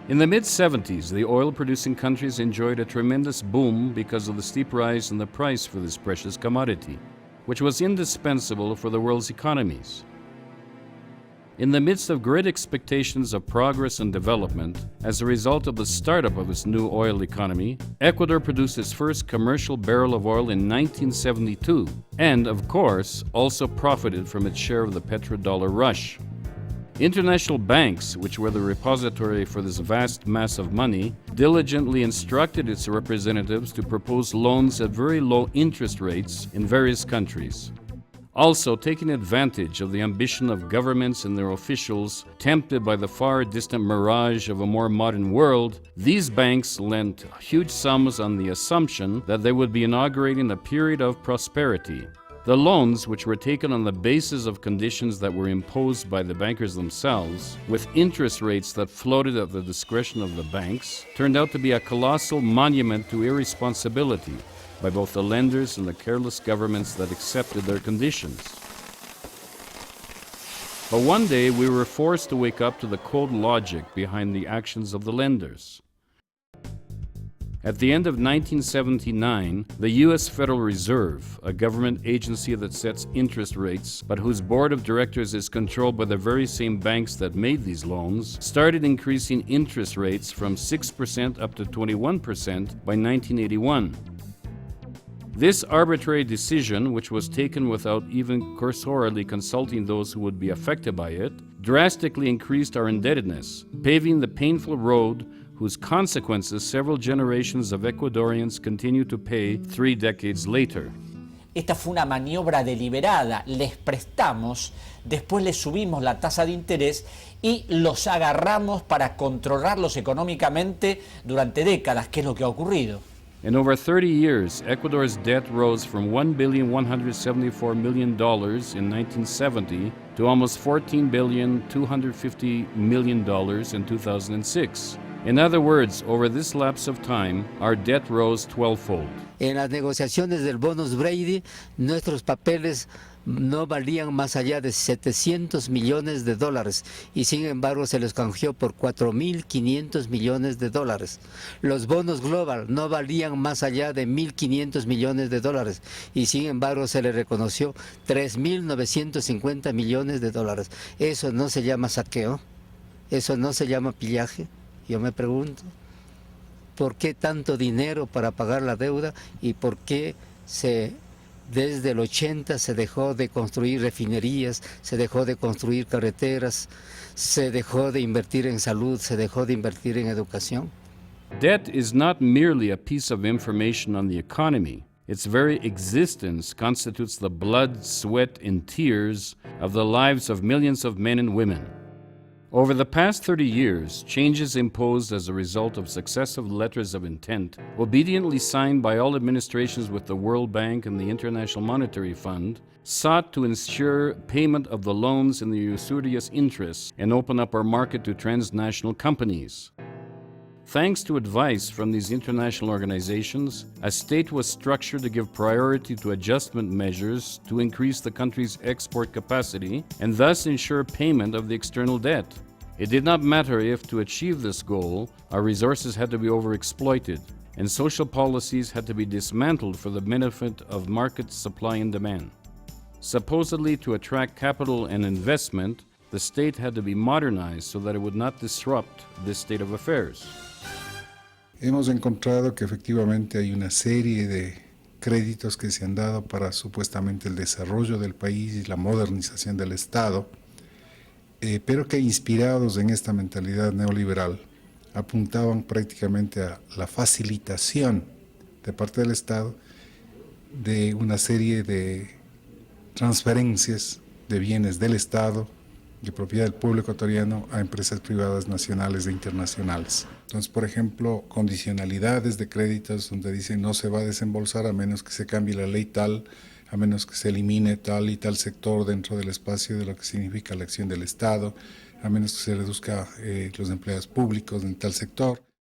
In the mid-70s, the oil-producing countries enjoyed a tremendous boom because of the steep rise in the price for this precious commodity, which was indispensable for the world's economies. In the midst of great expectations of progress and development, as a result of the startup of its new oil economy, Ecuador produced its first commercial barrel of oil in 1972, and, of course, also profited from its share of the petrodollar rush. International banks, which were the repository for this vast mass of money, diligently instructed its representatives to propose loans at very low interest rates in various countries. Also, taking advantage of the ambition of governments and their officials, tempted by the far distant mirage of a more modern world, these banks lent huge sums on the assumption that they would be inaugurating a period of prosperity. The loans, which were taken on the basis of conditions that were imposed by the bankers themselves, with interest rates that floated at the discretion of the banks, turned out to be a colossal monument to irresponsibility by both the lenders and the careless governments that accepted their conditions. But one day we were forced to wake up to the cold logic behind the actions of the lenders. At the end of 1979, the U.S. Federal Reserve, a government agency that sets interest rates, but whose board of directors is controlled by the very same banks that made these loans, started increasing interest rates from 6% up to 21% by 1981. This arbitrary decision, which was taken without even cursorily consulting those who would be affected by it, drastically increased our indebtedness, paving the painful road whose consequences several generations of Ecuadorians continue to pay 3 decades later. Esta fue una maniobra deliberada, les prestamos, después les subimos la tasa de interés y los agarramos para controlarlos económicamente durante décadas, que es lo que ha ocurrido. In over 30 years, Ecuador's debt rose from $1,174,000,000 in 1970 to almost $14,250,000,000 in 2006. In other words, over this lapse of time, our debt rose 12-fold. En las negociaciones del bonus Brady, nuestros papeles no valían más allá de $700 millones y sin embargo se los canjeó por $4.500 millones. Los bonos Global no valían más allá de $1.500 millones y sin embargo se les reconoció $3.950 millones. Eso no se llama saqueo, eso no se llama pillaje. Yo me pregunto, ¿por qué tanto dinero para pagar la deuda y por qué desde el 80 se dejó de construir refinerías, se dejó de construir carreteras, se dejó de invertir en salud, se dejó de invertir en educación? Debt is not merely a piece of information on the economy. Its very existence constitutes the blood, sweat, and tears of the lives of millions of men and women. Over the past 30 years, changes imposed as a result of successive letters of intent, obediently signed by all administrations with the World Bank and the International Monetary Fund, sought to ensure payment of the loans in the usurious interests and open up our market to transnational companies. Thanks to advice from these international organizations, a state was structured to give priority to adjustment measures to increase the country's export capacity and thus ensure payment of the external debt. It did not matter if, to achieve this goal, our resources had to be overexploited and social policies had to be dismantled for the benefit of market supply and demand. Supposedly to attract capital and investment, the state had to be modernized so that it would not disrupt this state of affairs. Hemos encontrado que efectivamente hay una serie de créditos que se han dado para supuestamente el desarrollo del país y la modernización del Estado, pero que inspirados en esta mentalidad neoliberal apuntaban prácticamente a la facilitación de parte del Estado de una serie de transferencias de bienes del Estado, de propiedad del pueblo ecuatoriano, a empresas privadas nacionales e internacionales. Entonces, por ejemplo, condicionalidades de créditos donde dicen no se va a desembolsar a menos que se cambie la ley tal, a menos que se elimine tal y tal sector dentro del espacio de lo que significa la acción del Estado, a menos que se reduzca los empleados públicos en tal sector.